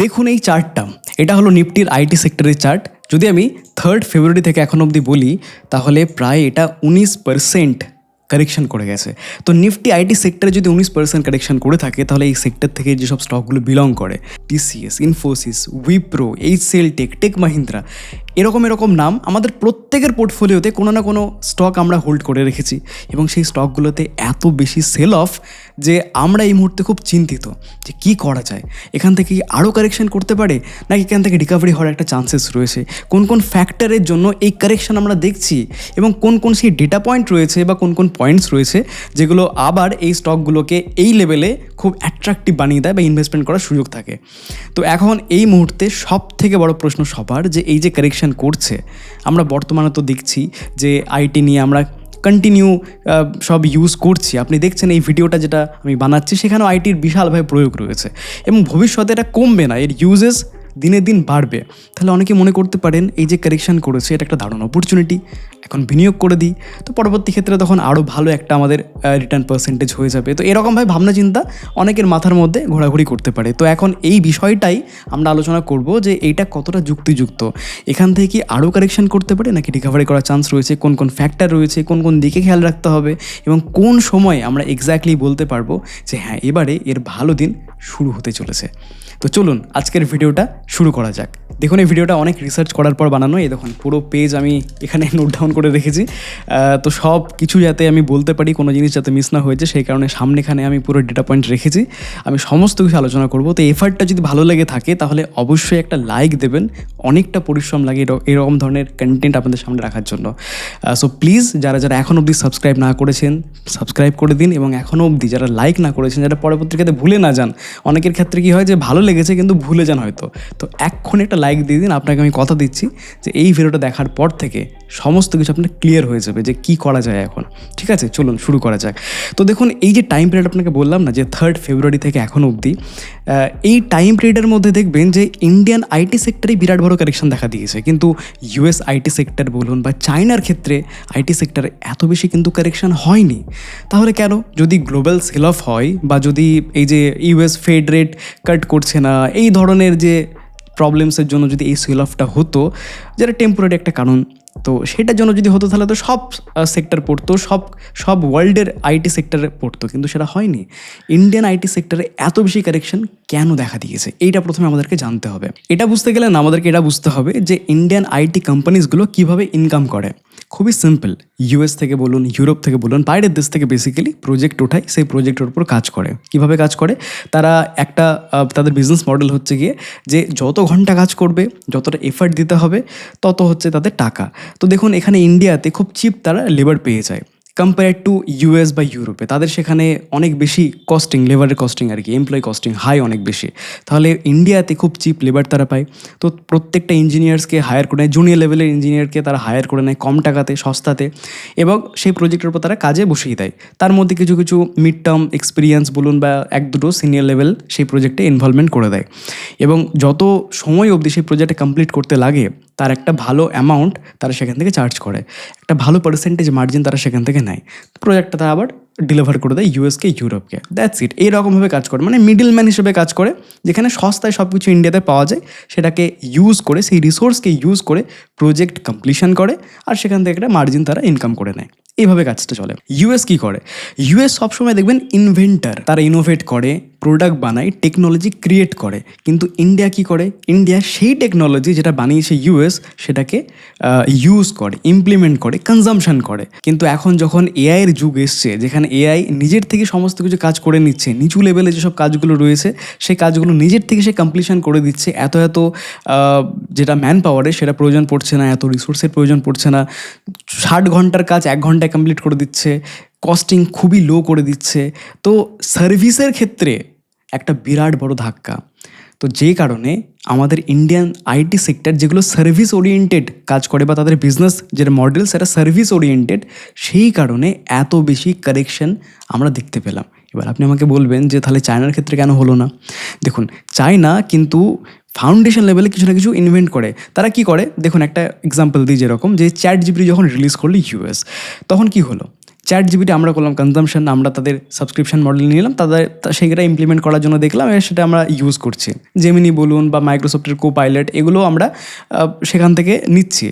দেখুন এই চার্টটা, এটা হলো নিফটির আইটি সেক্টরের চার্ট। যদি আমি 3 ফেব্রুয়ারি থেকে এখন অবধি বলি, তাহলে প্রায় এটা 19% কারেকশন করে গেছে। তো নিফটি আইটি সেক্টরে যদি 19% কারেকশন করে থাকে, তাহলে এই সেক্টর থেকে যেসব স্টকগুলো বিলং করে, TCS, Infosys, Wipro, HCL tech, tech Mahindra, এরকম নাম আমাদের প্রত্যেকের পোর্টফোলিওতে কোনো না কোনো স্টক আমরা হোল্ড করে রেখেছি, এবং সেই স্টকগুলোতে এত বেশি সেল অফ যে আমরা এই মুহূর্তে খুব চিন্তিত যে কী করা যায়। এখান থেকে কি আরও কারেকশন করতে পারে, নাকি এখান থেকে রিকভারি হওয়ার একটা চান্সেস রয়েছে, কোন কোন ফ্যাক্টরের জন্য এই কারেকশন আমরা দেখছি, এবং কোন কোন সেই ডেটা পয়েন্ট রয়েছে বা কোন কোন পয়েন্টস রয়েছে যেগুলো আবার এই স্টকগুলোকে এই লেভেলে খুব অ্যাট্রাকটিভ বানিয়ে দেয় বা ইনভেস্টমেন্ট করার সুযোগ থাকে। তো এখন এই মুহূর্তে সব থেকে বড় প্রশ্ন সবার, যে এই যে কারেকশন করছে, আমরা বর্তমানে তো দেখছি যে আইটি নিয়ে আমরা কন্টিনিউ সব ইউজ করছি। আপনি দেখছেন এই ভিডিওটা যেটা আমি বানাচ্ছি, সেখানেও আইটির বিশালভাবে প্রয়োগ রয়েছে, এবং ভবিষ্যতে এটা কমবে না, এর ইউজেস দিনে দিন বাড়বে। তাহলে অনেকে মনে করতে পারেন এই যে কারেকশন করেছে এটা একটা দারুণ অপরচুনিটি, এখন বিনিয়োগ করে দিই, তো পরবর্তী ক্ষেত্রে তখন আরও ভালো একটা আমাদের রিটার্ন পার্সেন্টেজ হয়ে যাবে। তো এরকমভাবে ভাবনা চিন্তা অনেকের মাথার মধ্যে ঘোরাঘুরি করতে পারে। তো এখন এই বিষয়টাই আমরা আলোচনা করব যে এইটা কতটা যুক্তিযুক্ত, এখান থেকে কি আরও কারেকশন করতে পারে, নাকি রিকভারি করার চান্স রয়েছে, কোন কোন ফ্যাক্টর রয়েছে, কোন কোন দিকে খেয়াল রাখতে হবে, এবং কোন সময় আমরা এক্স্যাক্টলি বলতে পারবো যে হ্যাঁ এবারে এর ভালো দিন শুরু হতে চলেছে। তো চলুন আজকের ভিডিওটা শুরু করা যাক। দেখুন এই ভিডিওটা অনেক রিসার্চ করার পর বানানো, এই দেখুন পুরো পেজ আমি এখানে নোট ডাউন করে রেখেছি। তো সব কিছু যাতে আমি বলতে পারি, কোনো জিনিস যাতে মিস না হয়েছে, সেই কারণে সামনেখানে আমি পুরো ডেটা পয়েন্ট রেখেছি, আমি সমস্ত কিছু আলোচনা করব। তো এফার্টটা যদি ভালো লেগে থাকে তাহলে অবশ্যই একটা লাইক দেবেন, অনেকটা পরিশ্রম লাগে এরকম ধরনের কন্টেন্ট আপনাদের সামনে রাখার জন্য। সো প্লিজ যারা যারা এখনও অবধি সাবস্ক্রাইব না করেছেন সাবস্ক্রাইব করে দিন, এবং এখনও অবধি যারা লাইক না করেছেন, যারা পরবর্তী ক্ষেত্রে ভুলে না যান, অনেকের ক্ষেত্রে কী হয় যে ভালো লেগেছে কিন্তু ভুলে যান হয়তো, তো এক্ষুনি একটা লাইক দিয়ে দিন। আপনাকে আমি কথা দিচ্ছি যে এই ভিডিওটা দেখার পর থেকে সমস্ত কিছু আপনার ক্লিয়ার হয়ে যাবে যে কী করা যায় এখন। ঠিক আছে, চলুন শুরু করা যাক। তো দেখুন এই যে টাইম পিরিয়ড আপনাকে বললাম না, যে 3 ফেব্রুয়ারি থেকে এখন অবধি, এই টাইম পিরিয়ডের মধ্যে দেখবেন যে ইন্ডিয়ান আইটি সেক্টরেই বিরাট বড় কারেকশন দেখা দিয়েছে, কিন্তু ইউএস আইটি সেক্টর বলুন বা চায়নার ক্ষেত্রে আইটি সেক্টরে এত বেশি কিন্তু কারেকশন হয়নি। তাহলে কেন? যদি গ্লোবাল সেল অফ হয়, বা যদি এই যে ইউএস ফেড রেট কাট করছে না, এই ধরনের যে প্রবলেমসের জন্য যদি এই সেল অফটা হতো, যেটা টেম্পোরারি একটা কারণ, তো সেটার জন্য যদি হতো তাহলে তো সব সেক্টর পড়তো, সব ওয়ার্ল্ডের আইটি সেক্টরে পড়তো, কিন্তু সেটা হয়নি। ইন্ডিয়ান আইটি সেক্টরে এত বেশি কারেকশন কেন দেখা দিয়েছে, এইটা প্রথমে আমাদেরকে জানতে হবে। এটা বুঝতে গেলে না আমাদেরকে এটা বুঝতে হবে যে ইন্ডিয়ান আইটি কোম্পানিজগুলো কীভাবে ইনকাম করে। খুবই সিম্পল, ইউএস থেকে বলুন, ইউরোপ থেকে বলুন, বাইরের দেশ থেকে বেসিক্যালি প্রজেক্ট ওঠায়, সেই প্রজেক্টের উপর কাজ করে। কীভাবে কাজ করে? তারা একটা তাদের বিজনেস মডেল হচ্ছে গিয়ে যে যত ঘন্টা কাজ করবে, যতটা এফার্ট দিতে হবে, তত হচ্ছে তাদের টাকা। তো দেখুন এখানে ইন্ডিয়াতে খুব চিপ তারা লেবার পেয়ে যায় কম্পেয়ার টু ইউএস বা ইউরোপে। তাদের সেখানে অনেক বেশি কস্টিং, লেবারের কস্টিং আর কি, এমপ্লয়ি কস্টিং হাই অনেক বেশি। তাহলে ইন্ডিয়াতে খুব চিপ লেবার তারা পায়। তো প্রত্যেকটা ইঞ্জিনিয়ার্সকে হায়ার করে নেয়, জুনিয়র লেভেলের ইঞ্জিনিয়ারকে তারা হায়ার করে নেয় কম টাকাতে, সস্তাতে, এবং সেই প্রজেক্টের উপর তারা কাজে বসিয়ে দেয়। তার মধ্যে কিছু কিছু মিড টার্ম এক্সপিরিয়েন্স বলুন বা 1-2 সিনিয়র লেভেল সেই প্রজেক্টে ইনভলভমেন্ট করে দেয়, এবং যত সময় অবধি সেই প্রজেক্টে কমপ্লিট করতে লাগে তার একটা ভালো অ্যামাউন্ট তারা সেখান থেকে চার্জ করে, একটা ভালো পার্সেন্টেজ মার্জিন তারা সেখান থেকে নেয়। প্রোডাক্টটা তারা আবার ডেলিভার করে দেয় ইউএসকে, ইউরোপকে। That's it. এইরকমভাবে কাজ করে, মানে মিডল ম্যান হিসেবে কাজ করে, যেখানে সস্তায় সব কিছু ইন্ডিয়াতে পাওয়া যায়, সেটাকে ইউজ করে, সেই রিসোর্সকে ইউজ করে প্রজেক্ট কমপ্লিশন করে, আর সেখান থেকে একটা মার্জিন তারা ইনকাম করে নেয়। এইভাবে কাজটা চলে। ইউএস কী করে? ইউএস সবসময় দেখবেন ইনভেন্টার, তারা ইনোভেট করে, প্রোডাক্ট বানায়, টেকনোলজি ক্রিয়েট করে। কিন্তু ইন্ডিয়া কী করে? ইন্ডিয়া সেই টেকনোলজি যেটা বানিয়েছে ইউএস, সেটাকে ইউজ করে, ইমপ্লিমেন্ট করে, কনজামশন করে। কিন্তু এখন যখন এআইয়ের যুগ এসছে, যেখানে এআই নিজের থেকে সমস্ত কিছু কাজ করে নিচ্ছে, নিচু লেভেলে যেসব কাজগুলো রয়েছে সেই কাজগুলো নিজের থেকে সে কমপ্লিশন করে দিচ্ছে, এত যেটা ম্যান পাওয়ারের সেটা প্রয়োজন পড়ছে না, এত রিসোর্সের প্রয়োজন পড়ছে না, 60 ঘন্টার কাজ 1 ঘন্টায় কমপ্লিট করে দিচ্ছে, কস্টিং খুবই লো করে দিচ্ছে। তো সার্ভিসের ক্ষেত্রে একটা বিরাট বড় ধাক্কা। তো যে কারণে আমাদের ইন্ডিয়ান আইটি সেক্টর যেগুলো সার্ভিস ওরিয়েন্টেড কাজ করে, বা তাদের বিজনেস যেটা মডেল সেটা সার্ভিস ওরিয়েন্টেড, সেই কারণে এত বেশি কারেকশন আমরা দেখতে পেলাম। এবার আপনি আমাকে বলবেন যে তাহলে চায়নার ক্ষেত্রে কেন হলো না? দেখুন চায়না কিন্তু ফাউন্ডেশন লেভেলে কিছু না কিছু ইনভেন্ট করে। তারা কি করে দেখুন, একটা এক্সাম্পল দিই, যেরকম যে চ্যাট জিপিটি যখন রিলিজ করলো ইউএস, তখন কি হলো? চ্যাট জিপিটি আমরা করলাম কনজামশন, আমরা তাদের সাবস্ক্রিপশন মডেল নিলাম, সেটা ইমপ্লিমেন্ট করার জন্য দেখলাম সেটা আমরা ইউজ করছি। জেমিনি বলুন বা মাইক্রোসফটের কোপাইলট, এগুলো আমরা সেখান থেকে নিচ্ছি।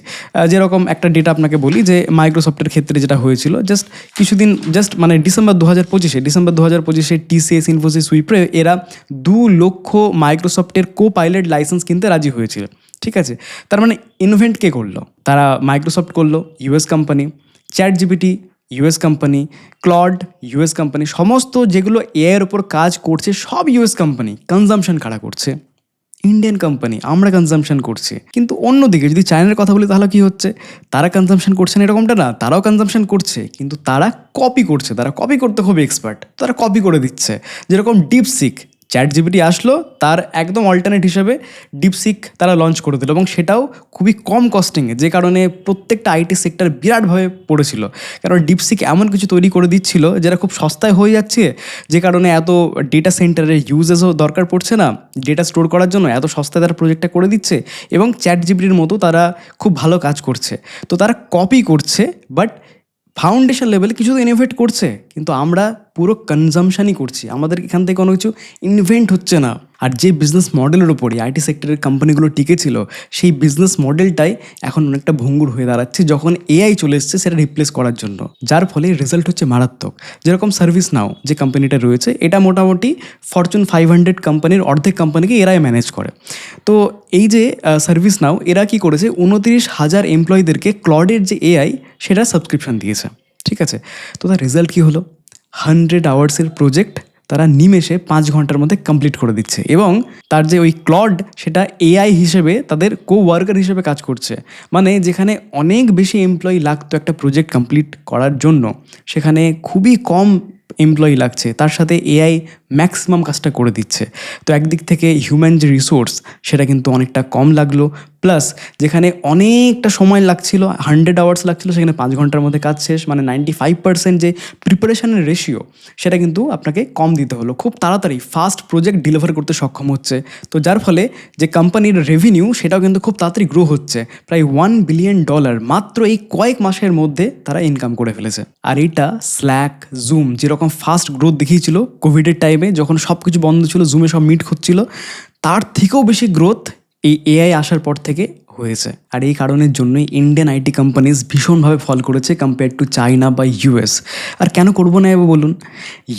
যেরকম একটা ডেটা আপনাকে বলি যে মাইক্রোসফটের ক্ষেত্রে যেটা হয়েছিল মানে ডিসেম্বর 2025 টিসিএস, ইনফোসিস, উইপ্রো এরা 2 লক্ষ মাইক্রোসফটের কোপাইলট লাইসেন্স কিনতে রাজি হয়েছিল। ঠিক আছে, তার মানে ইনভেন্ট কে করলো? তারা মাইক্রোসফট করলো, US company. ChatGPT US company, Claude US company, সমস্ত যেগুলো এআইয়ের ওপর কাজ করছে সব ইউএস কোম্পানি। কনজামশন কারা করছে? ইন্ডিয়ান কোম্পানি, আমরা কনজামশন করছি। কিন্তু অন্যদিকে যদি চায়নার কথা বলি তাহলে কি হচ্ছে? তারা কনজামশন করছে না এরকমটা না, তারাও কনজামশন করছে, কিন্তু তারা কপি করছে। তারা কপি করতে খুব এক্সপার্ট, তারা কপি করে দিচ্ছে। যেরকম ডিপসিক, চ্যাট জিপিটি আসলো, তার একদম অল্টারনেট হিসেবে ডিপসিক তারা লঞ্চ করে দিল, এবং সেটাও খুবই কম কস্টিংয়ে, যে কারণে প্রত্যেকটা আইটি সেক্টর বিরাটভাবে পড়েছিল। কারণ ডিপসিক এমন কিছু তৈরি করে দিচ্ছিল যেটা খুব সস্তায় হয়ে যাচ্ছে, যে কারণে এত ডেটা সেন্টারের ইউজেসও দরকার পড়ছে না ডেটা স্টোর করার জন্য, এত সস্তায় তারা প্রজেক্টটা করে দিচ্ছে, এবং চ্যাট জিপিটির মতো তারা খুব ভালো কাজ করছে। তো তারা কপি করছে, বাট ফাউন্ডেশন লেভেলে কিছু তো ইনোভেট করছে, কিন্তু আমরা পুরো কনজামশনই করছি। আমাদের এখান থেকে কোনো কিছু ইনভেন্ট হচ্ছে না। আর যে বিজনেস মডেলের ওপরই আইটি সেক্টরের কোম্পানিগুলো টিকে ছিল, সেই বিজনেস মডেলটাই এখন অনেকটা ভঙ্গুর হয়ে দাঁড়াচ্ছে যখন এআই চলে এসছে সেটা রিপ্লেস করার জন্য, যার ফলে রেজাল্ট হচ্ছে মারাত্মক। যেরকম সার্ভিস নাও যে কোম্পানিটা রয়েছে, এটা মোটামুটি ফরচুন 500 কোম্পানির অর্ধেক কোম্পানিকে এরাই ম্যানেজ করে। তো এই যে সার্ভিস নাও, এরা কি করেছে, 29,000 এমপ্লয়ীদেরকে ক্লডের যে এআই সেটা সাবস্ক্রিপশন দিয়েছে। ঠিক আছে, তো তার রেজাল্ট কী হলো? 100 আওয়ার্সের প্রজেক্ট তারা নিমেষে 5 ঘন্টার মধ্যে কমপ্লিট করে দিচ্ছে, এবং তার যে ওই ক্লড সেটা এআই হিসেবে তাদের ওয়ার্কার হিসেবে কাজ করছে। মানে যেখানে অনেক বেশি এমপ্লয়ি লাগতো একটা প্রজেক্ট কমপ্লিট করার জন্য, সেখানে খুবই কম এমপ্লয়ি লাগছে, তার সাথে এআই ম্যাক্সিমাম কাজটা করে দিচ্ছে। তো একদিক থেকে হিউম্যান যে রিসোর্স সেটা কিন্তু অনেকটা কম লাগলো, প্লাস যেখানে অনেকটা সময় লাগছিল, 100 আওয়ার্স লাগছিল, সেখানে 5 ঘন্টার মধ্যে কাজ শেষ। মানে 95% যে প্রিপারেশনের রেশিও সেটা কিন্তু আপনাকে কম দিতে হলো, খুব তাড়াতাড়ি ফাস্ট প্রজেক্ট ডেলিভার করতে সক্ষম হচ্ছে। তো যার ফলে যে কোম্পানির রেভিনিউ সেটাও কিন্তু খুব তাড়াতাড়ি গ্রো হচ্ছে, প্রায় $1 বিলিয়ন মাত্র এই কয়েক মাসের মধ্যে তারা ইনকাম করে ফেলেছে। আর এটা স্ল্যাক, জুম যেরকম ফাস্ট গ্রোথ দেখিয়েছিল কোভিডের টাইমে, যখন সব কিছু বন্ধ ছিল, জুমে সব মিট হচ্ছিল, তার থেকেও বেশি গ্রোথ এই এআই আসার পর থেকে হয়েছে। আর এই কারণের জন্যই ইন্ডিয়ান আইটি কোম্পানিজ ভীষণভাবে ফল করেছে কম্পেয়ার টু চায়না বা ইউএস। আর কেন করবো না এবার বলুন?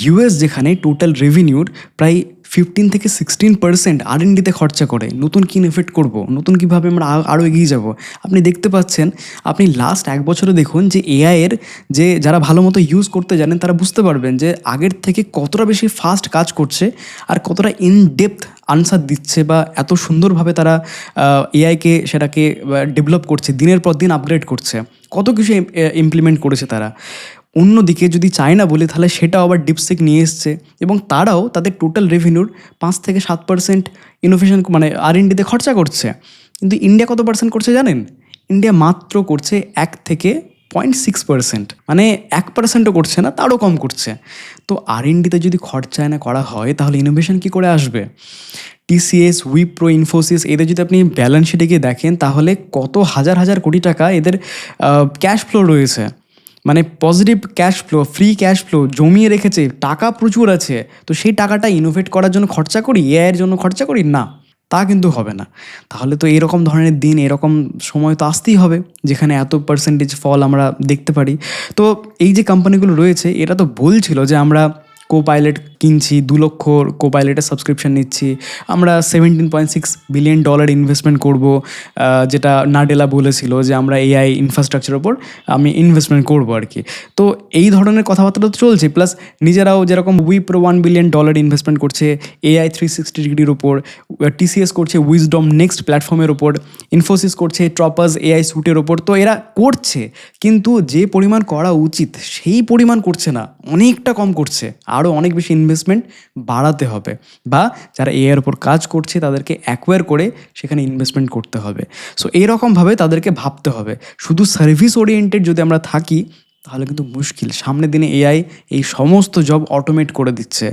ইউএস যেখানে টোটাল রেভিনিউর প্রায় 15 থেকে 16% R&Dতে খরচা করে, নতুন কী ইনভেস্ট করবো, নতুন কীভাবে আমরা আরও এগিয়ে যাব। আপনি দেখতে পাচ্ছেন, আপনি লাস্ট 1 বছরে দেখুন যে এআইয়ের যে যারা ভালো মতো ইউজ করতে জানেন তারা বুঝতে পারবেন যে আগের থেকে কতটা বেশি ফাস্ট কাজ করছে, আর কতটা ইন ডেপথ আনসার দিচ্ছে, বা এত সুন্দরভাবে তারা এআইকে সেটাকে ডেভেলপ করছে, দিনের পর দিন আপগ্রেড করছে, কত কিছু ইমপ্লিমেন্ট করেছে তারা। অন্যদিকে যদি চায়না বলি তাহলে সেটাও আবার ডিপসিক নিয়ে এসছে, এবং তারাও তাদের টোটাল রেভিনিউর 5 থেকে 7% ইনোভেশন মানে R&Dতে খরচা করছে। কিন্তু ইন্ডিয়া কত পার্সেন্ট করছে জানেন? ইন্ডিয়া মাত্র করছে 1 থেকে 0.6%, মানে 1%ও করছে না, তারও কম করছে। তো R&Dতে যদি খরচা না করা হয় তাহলে ইনোভেশন কী করে আসবে? টিসিএস, উইপ্রো, ইনফোসিস, এদের যদি আপনি ব্যালেন্স শিটে গিয়ে দেখেন তাহলে কত হাজার হাজার কোটি টাকা এদের ক্যাশ ফ্লো রয়েছে, মানে positive case flow, free cash flow জমিয়ে রেখেছে, টাকা প্রচুর আছে। তো সেই টাকাটা ইনোভেট করার জন্য খরচা করি, এআইয়ের জন্য খরচা করি না, তা কিন্তু হবে না। তাহলে তো এরকম ধরনের দিন, এরকম সময় তো আসতেই হবে যেখানে এত পার্সেন্টেজ ফল আমরা দেখতে পারি। তো এই যে কোম্পানিগুলো রয়েছে এরা তো বলছিল যে আমরা কোপাইলট কিনছি, 2 লক্ষ কোপাইলটের সাবস্ক্রিপশন নিচ্ছি, আমরা $17.6 বিলিয়ন ইনভেস্টমেন্ট করব, যেটা নাডেলা বলেছিল যে আমরা এআই ইনফ্রাস্ট্রাকচারের ওপর আমি ইনভেস্টমেন্ট করবো আর কি। তো এই ধরনের কথাবার্তা তো চলছে, প্লাস নিজেরাও যেরকম উইপ্রো $1 বিলিয়ন ইনভেস্টমেন্ট করছে AI 360 ডিগ্রির ওপর, টিসিএস করছে উইজডম নেক্সট প্ল্যাটফর্মের ওপর, ইনফোসিস করছে ট্রপাস AI স্যুটের ওপর। তো এরা করছে, কিন্তু যে পরিমাণ করা উচিত সেই পরিমাণ করছে না, অনেকটা কম করছে। আরও অনেক বেশি ইনভেস্টমেন্ট বাড়াতে হবে, বা যারা এআইয়ের ওপর কাজ করছে তাদেরকে অ্যাকোয়ার করে সেখানে ইনভেস্টমেন্ট করতে হবে। সো এইরকমভাবে তাদেরকে ভাবতে হবে। শুধু সার্ভিস ওরিয়েন্টেড যদি আমরা থাকি তাহলে কিন্তু মুশকিল। সামনের দিনে এআই এই সমস্ত জব অটোমেট করে দিচ্ছে।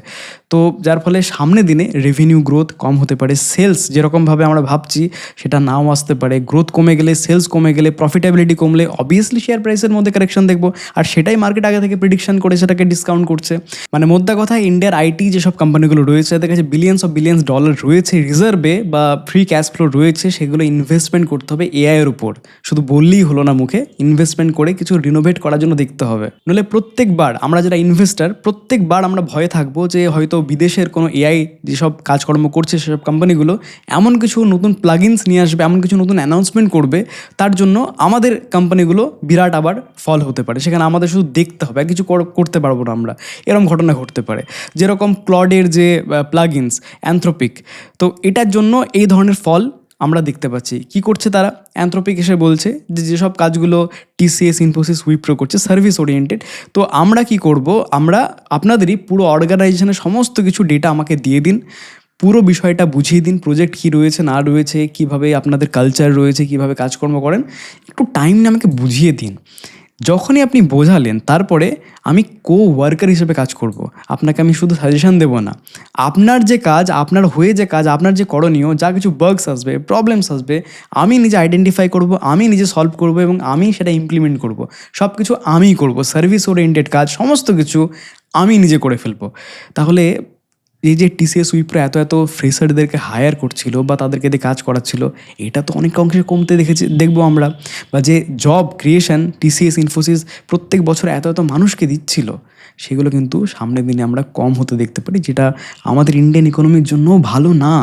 তো যার ফলে সামনের দিনে রেভিনিউ গ্রোথ কম হতে পারে, সেলস যেরকমভাবে আমরা ভাবছি সেটা নাও আসতে পারে। গ্রোথ কমে গেলে, সেলস কমে গেলে, প্রফিটেবিলিটি কমলে অবভিয়াসলি শেয়ার প্রাইসের মধ্যে কারেকশন দেখবো, আর সেটাই মার্কেট আগে থেকে প্রিডিকশন করে সেটাকে ডিসকাউন্ট করছে। মানে মোদ্দা কথা, ইন্ডিয়ার আইটি যেসব কোম্পানিগুলো রয়েছে এদের কাছে বিলিয়ন্স ডলার রয়েছে রিজার্ভে বা ফ্রি ক্যাশ ফ্লো রয়েছে, সেগুলো ইনভেস্টমেন্ট করতে হবে এআইয়ের উপর। শুধু বললেই হলো না মুখে, ইনভেস্টমেন্ট করে কিছু রিনোভেট করার জন্য দেখতে হবে। নইলে প্রত্যেকবার আমরা যারা ইনভেস্টার, প্রত্যেকবার আমরা ভয়ে থাকবো যে হয়তো বিদেশের কোনো এআই যেসব কাজকর্ম করছে সেসব কোম্পানিগুলো এমন কিছু নতুন প্লাগইনস নিয়ে আসবে, এমন কিছু নতুন অ্যানাউন্সমেন্ট করবে, তার জন্য আমাদের কোম্পানিগুলো বিরাট আবার ফল হতে পারে। সেখানে আমাদের শুধু দেখতে হবে, আর কিছু করতে পারবো না আমরা। এরকম ঘটনা ঘটতে পারে, যেরকম ক্লডের যে প্লাগইনস অ্যানথ্রোপিক, তো এটার জন্য এই ধরনের ফল আমরা দেখতে পাচ্ছি। কি করছে তারা? অ্যানথ্রোপিক এসে বলছে যে যেসব কাজগুলো টিসিএস, ইনফোসিস, উইপ্রো করছে সার্ভিস ওরিয়েন্টেড, তো আমরা কি করব, আমরা আপনাদেরই পুরো অর্গানাইজেশনের সমস্ত কিছু ডেটা আমাকে দিয়ে দিন, পুরো বিষয়টা বুঝিয়ে দিন, প্রজেক্ট কী রয়েছে না রয়েছে, কীভাবে আপনাদের কালচার রয়েছে, কীভাবে কাজকর্ম করেন, একটু টাইম নিয়ে আমাকে বুঝিয়ে দিন। যখনই আপনি বোঝালেন তারপরে আমি ওয়ার্কার হিসেবে কাজ করব। আপনাকে আমি শুধু সাজেশন দেবো না, আপনার যে কাজ, আপনার হয়ে যে কাজ, আপনার যে করণীয়, যা কিছু বাগস আসবে, প্রবলেমস আসবে, আমি নিজে আইডেন্টিফাই করব, আমি নিজে সলভ করব এবং আমি সেটা ইমপ্লিমেন্ট করব। সব কিছু আমিই করব, সার্ভিস ওরিয়েন্টেড কাজ সমস্ত কিছু আমি নিজে করে ফেলবো। তাহলে এই যে টিসিএস, উইপ্রো এত ফ্রেশারদেরকে হায়ার করছিল বা তাদেরকে দিয়ে কাজ করাচ্ছিল, এটা তো অনেক অংশে কমতে দেখবো আমরা। বা যে জব ক্রিয়েশন টিসিএস, ইনফোসিস প্রত্যেক বছর এত মানুষকে দিচ্ছিল, সেগুলো কিন্তু সামনের দিনে আমরা কম হতে দেখতে পারি, যেটা আমাদের ইন্ডিয়ান ইকোনমির জন্য ভালো না।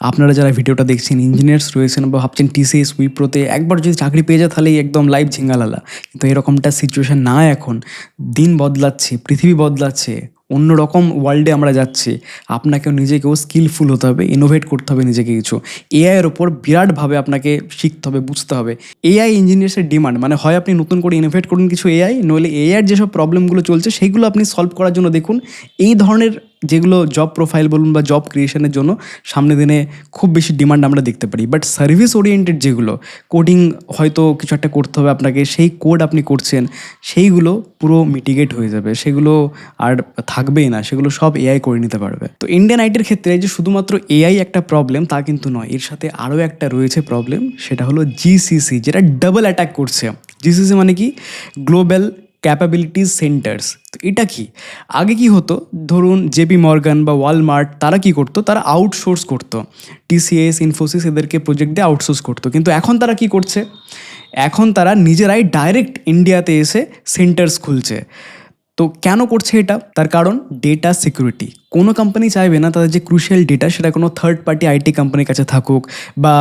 আপনারা যারা ভিডিওটা দেখছেন, ইঞ্জিনিয়ার্স রয়েছেন বা ভাবছেন টিসিএস, উইপ্রোতে একবার যদি চাকরি পেয়ে যায় তাহলেই একদম লাইফ ঝিঙ্গালালা, কিন্তু এরকমটা সিচুয়েশান না। এখন দিন বদলাচ্ছে, পৃথিবী বদলাচ্ছে, অন্যরকম ওয়ার্ল্ডে আমরা যাচ্ছি। আপনাকেও নিজেকেও স্কিলফুল হতে হবে, ইনোভেট করতে হবে নিজেকে কিছু। এআইয়ের ওপর বিরাটভাবে আপনাকে শিখতে হবে, বুঝতে হবে। এআই ইঞ্জিনিয়ার্সের ডিমান্ড, মানে হয় আপনি নতুন করে ইনোভেট করুন কিছু এআই, নইলে এআইয়ের যেসব প্রবলেমগুলো চলছে সেইগুলো আপনি সলভ করার জন্য দেখুন। এই ধরনের যেগুলো জব প্রোফাইল বলুন বা জব ক্রিয়েশনের জন্য সামনের দিনে খুব বেশি ডিমান্ড আমরা দেখতে পারি। বাট সার্ভিস ওরিয়েন্টেড যেগুলো কোডিং, হয়তো কিছু একটা করতে হবে আপনাকে, সেই কোড আপনি করছেন, সেইগুলো পুরো মিটিগেট হয়ে যাবে, সেগুলো আর থাকবেই না, সেগুলো সব এআই করে নিতে পারবে। তো ইন্ডিয়ান আইটির ক্ষেত্রে যে শুধুমাত্র এআই একটা প্রবলেম তা কিন্তু নয়, এর সাথে আরও একটা রয়েছে প্রবলেম, সেটা হলো জিসিসি, যেটা ডাবল অ্যাটাক করছে। জিসিসি মানে কি? Global capabilities centres. তো এটা কি? আগে কি হতো, ধরুন জেপি মর্গান বা ওয়ালমার্ট, তারা কি করতো, তারা আউটসোর্স করতো, টিসিএস, ইনফোসিস এদেরকে প্রজেক্ট দিয়ে আউটসোর্স করতো। কিন্তু এখন তারা কি করছে, এখন তারা নিজেরাই ডাইরেক্ট ইন্ডিয়াতে এসে সেন্টার্স খুলছে। তো কেন করছে এটা? তার কারণ ডেটা সিকিউরিটি। কোনো কোম্পানি চাইবে না তাদের যে ক্রুশিয়াল ডেটা সেটা কোনো থার্ড পার্টি আইটি কোম্পানির কাছে থাকুক বা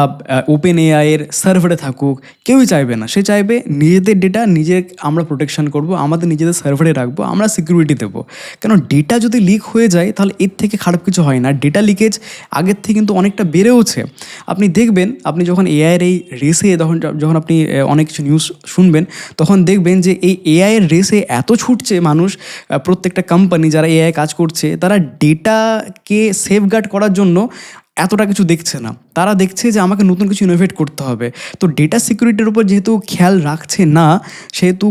ওপেন এআইয়ের সার্ভারে থাকুক, কেউই চাইবে না। সে চাইবে নিজেদের ডেটা নিজে আমরা প্রোটেকশন করব, আমাদের নিজেদের সার্ভারে রাখবো, আমরা সিকিউরিটি দেবো। কেন, ডেটা যদি লিক হয়ে যায় তাহলে এর থেকে খারাপ কিছু হয় না। ডেটা লিকেজ আগের থেকে কিন্তু অনেকটা বেড়েওছে। আপনি দেখবেন, আপনি যখন এআইয়ের এই রেসে যখন আপনি অনেক কিছু নিউজ শুনবেন, তখন দেখবেন যে এই এআইয়ের রেসে এত ছুটছে মানুষ, প্রত্যেকটা কোম্পানি যারা এআই কাজ করছে তারা ডেটাকে সেফগার্ড করার জন্য এতটা কিছু দেখছে না। তারা দেখছে যে আমাকে নতুন কিছু ইনোভেট করতে হবে। তো ডেটা সিকিউরিটির উপর যেহেতু খেয়াল রাখছে না, সেহেতু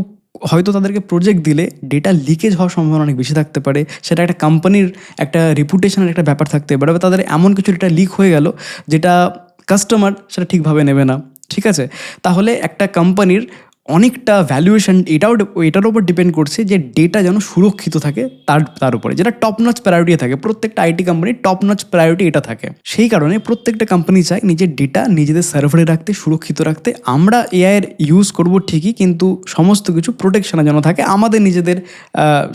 হয়তো তাদেরকে প্রজেক্ট দিলে ডেটা লিকেজ হওয়ার সম্ভাবনা অনেক বেশি থাকতে পারে। সেটা একটা কোম্পানির একটা রিপুটেশনের একটা ব্যাপার থাকতে পারে, বা তাদের এমন কিছু ডেটা লিক হয়ে গেল যেটা কাস্টমার সেটা ঠিকভাবে নেবে না। ঠিক আছে, তাহলে একটা কোম্পানির অনেকটা ভ্যালুয়েশন এটার উপর ডিপেন্ড করছে যে ডেটা যেন সুরক্ষিত থাকে, তার উপরে, যেটা টপ নচ প্রায়োরিটি থাকে। প্রত্যেকটা আইটি কোম্পানির টপ নচ প্রায়োরিটি এটা থাকে। সেই কারণে প্রত্যেকটা কোম্পানি চায় নিজের ডেটা নিজেদের সার্ভারে রাখতে, সুরক্ষিত রাখতে। আমরা এআইয়ের ইউজ করব ঠিকই, কিন্তু সমস্ত কিছু প্রোটেকশনে যেন থাকে, আমাদের নিজেদের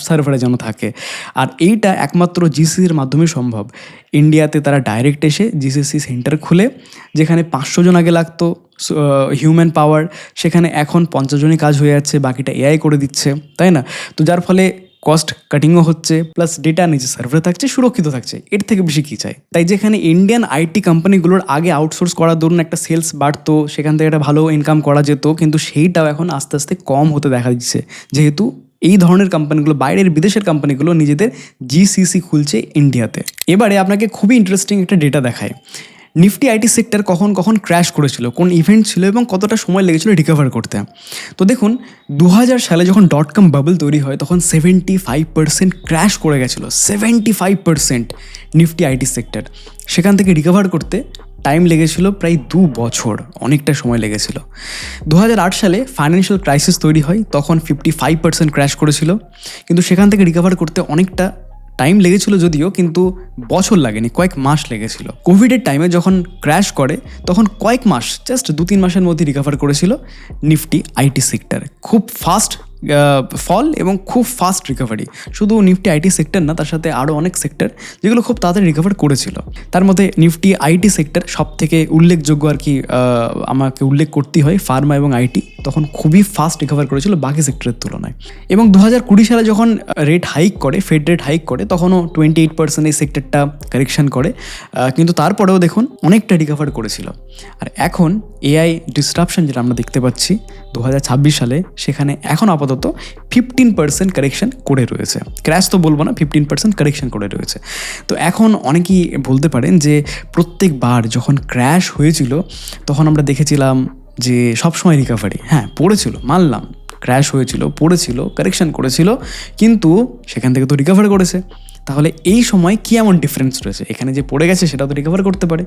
সার্ভারে যেন থাকে। আর এইটা একমাত্র জিসিসির মাধ্যমে সম্ভব। ইন্ডিয়াতে তারা ডাইরেক্ট এসে জিসিসি সেন্টার খুলে, যেখানে 500 জন আগে লাগতো হিউম্যান পাওয়ার, সেখানে এখন 50 জনই কাজ হয়ে যাচ্ছে, বাকিটা এআই করে দিচ্ছে, তাই না? তো যার ফলে কস্ট কাটিংও হচ্ছে, প্লাস ডেটা নিজে সার্ভারে থাকছে, সুরক্ষিত থাকছে। এর থেকে বেশি কী চাই? তাই যেখানে ইন্ডিয়ান আইটি কোম্পানিগুলোর আগে আউটসোর্স করার দরুন একটা সেলস বাড়তো, সেখান থেকে একটা ভালো ইনকাম করা যেত, কিন্তু সেইটাও এখন আস্তে আস্তে কম হতে দেখা দিচ্ছে, যেহেতু এই ধরনের কোম্পানিগুলো, বাইরের বিদেশের কোম্পানিগুলো নিজেদের জিসিসি খুলছে ইন্ডিয়াতে। এবারে আপনাকে খুবই ইন্টারেস্টিং একটা ডেটা দেখায়। নিফটি আইটি সেক্টর কখন কখন ক্র্যাশ করেছিল, কোন ইভেন্ট ছিল এবং কতটা সময় লেগেছিল রিকভার করতে। তো দেখুন 2000 সালে যখন .com বাবল তৈরি হয় তখন 75% ক্র্যাশ করে গেছিলো, 75% নিফটি আইটি সেক্টর। সেখান থেকে রিকভার করতে টাইম লেগেছিল প্রায় 2 বছর, অনেকটা সময় লেগেছিল। 2008 সালে ফাইন্যান্সিয়াল ক্রাইসিস তৈরি হয়, তখন 55% ক্র্যাশ করেছিল, কিন্তু সেখান থেকে রিকভার করতে অনেকটা টাইম লেগেছিল যদিও, কিন্তু বছর লাগেনি, কয়েক মাস লেগেছিল। কোভিডের টাইমে যখন ক্র্যাশ করে তখন কয়েক মাস, জাস্ট 2-3 মাসের মধ্যে রিকভার করেছিল নিফটি আইটি সেক্টর। খুব ফাস্ট ফল এবং খুব ফাস্ট রিকভারি। শুধু নিফটি আইটি সেক্টর না, তার সাথে আরও অনেক সেক্টর যেগুলো খুব তাড়াতাড়ি রিকভার করেছিল। তার মধ্যে নিফটি আইটি সেক্টর সব থেকে উল্লেখযোগ্য আর কি, আমাকে উল্লেখ করতেই হয়। ফার্মা এবং আইটি তখন খুবই ফাস্ট রিকভার করেছিল বাকি সেক্টরের তুলনায়। এবং 2020 সালে যখন রেট হাইক করে, ফেড রেট হাইক করে, তখনও 28% এই সেক্টরটা কারেকশন করে, কিন্তু তারপরেও দেখুন অনেকটা রিকভার করেছিল। আর এখন এআই ডিসরাপশন যেটা আমরা দেখতে পাচ্ছি 2026 সালে, সেখানে এখন আপাতত 15% কারেকশন করে রয়েছে। ক্র্যাশ তো বলবো না, 15% কারেকশন করে রয়েছে। তো এখন অনেকেই বলতে পারেন যে প্রত্যেকবার যখন ক্র্যাশ হয়েছিল তখন আমরা দেখেছিলাম যে সবসময় রিকভারি, হ্যাঁ পড়েছিল, মানলাম ক্র্যাশ হয়েছিল, পড়েছিল, কারেকশন করেছিল, কিন্তু সেখান থেকে তো রিকভার করেছে। তাহলে এই সময় কী এমন ডিফারেন্স রয়েছে? এখানে যে পড়ে গেছে সেটা তো রিকভার করতে পারে,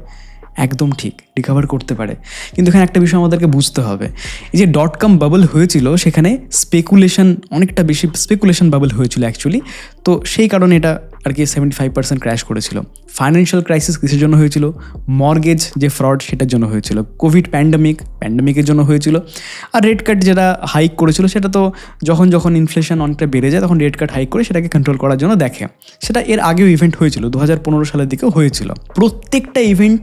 একদম ঠিক রিকভার করতে পারে, কিন্তু এখানে একটা বিষয় আমাদেরকে বুঝতে হবে। এই যে .com বাবল হয়েছিল সেখানে স্পেকুলেশন, অনেকটা বেশি স্পেকুলেশন বাবল হয়েছিল অ্যাকচুয়ালি। তো সেই কারণে এটা আর কি 75% ক্র্যাশ করেছিল। ফাইন্যান্সিয়াল ক্রাইসিস কিসের জন্য হয়েছিল? মর্গেজ যে ফ্রড সেটার জন্য হয়েছিল। কোভিড প্যান্ডামিকের জন্য হয়েছিল। আর রেট কাট যেটা হাইক করেছিল সেটা তো যখন যখন ইনফ্লেশন অনেকটা বেড়ে যায় তখন রেট কাট হাইক করে সেটাকে কন্ট্রোল করার জন্য দেখে। সেটা এর আগেও ইভেন্ট হয়েছিল, 2015 সালের দিকেও হয়েছিল। প্রত্যেকটা ইভেন্ট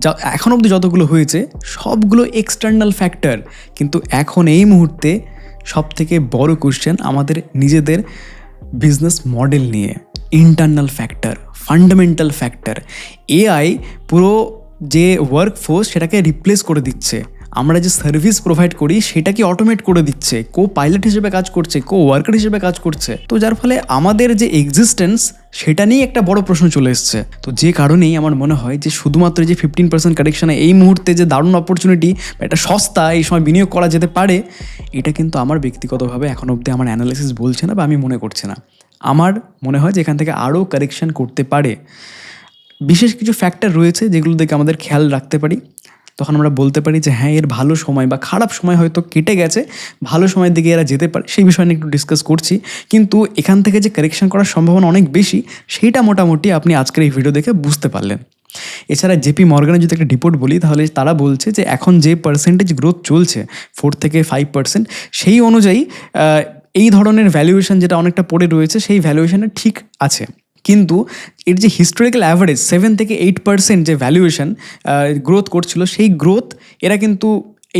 যা এখন অবধি যতগুলো হয়েছে সবগুলো এক্সটার্নাল ফ্যাক্টর, কিন্তু এখন এই মুহূর্তে সবথেকে বড় কোশ্চেন আমাদের নিজেদের বিজনেস মডেল নিয়ে। Internal factor, fundamental factor. AI পুরো যে ওয়ার্কফোর্স সেটাকে রিপ্লেস করে দিচ্ছে। আমরা যে সার্ভিস প্রোভাইড করি সেটাকে অটোমেট করে দিচ্ছে, কো পাইলট হিসেবে কাজ করছে, কো ওয়ার্কার হিসেবে কাজ করছে। তো যার ফলে আমাদের যে এক্সিস্টেন্স সেটা নিয়েই একটা বড় প্রশ্ন চলে এসছে। তো যে কারণেই আমার মনে হয় যে শুধুমাত্র যে 15% কারেকশানে এই মুহূর্তে যে দারুণ অপরচুনিটি, এটা সস্তা, এই সময় বিনিয়োগ করা যেতে পারে, এটা কিন্তু আমার ব্যক্তিগতভাবে এখন অবধি আমার অ্যানালাইসিস বলছে না বা আমি মনে করছি না। আমার মনে হয় যে এখান থেকে আরও কারেকশান করতে পারে। বিশেষ কিছু ফ্যাক্টর রয়েছে যেগুলো দেখে আমাদের খেয়াল রাখতে পারি, তখন আমরা বলতে পারি যে হ্যাঁ এর ভালো সময় বা খারাপ সময় হয়তো কেটে গেছে, ভালো সময়ের দিকে এরা যেতে পারে, সেই বিষয় নিয়ে একটু ডিসকাস করছি। কিন্তু এখান থেকে যে কারেকশন করার সম্ভাবনা অনেক বেশি, সেইটা মোটামুটি আপনি আজকের এই ভিডিও দেখে বুঝতে পারলেন। এছাড়া জেপি মর্গানের যদি একটা রিপোর্ট বলি, তাহলে তারা বলছে যে এখন যে পার্সেন্টেজ গ্রোথ চলছে 4 থেকে 5%, সেই অনুযায়ী এই ধরনের ভ্যালুয়েশন যেটা অনেকটা পড়ে রয়েছে সেই ভ্যালুয়েশনটা ঠিক আছে। কিন্তু এর যে হিস্টোরিক্যাল অ্যাভারেজ 7 থেকে 8% যে ভ্যালুয়েশন গ্রোথ করছিল, সেই গ্রোথ এরা কিন্তু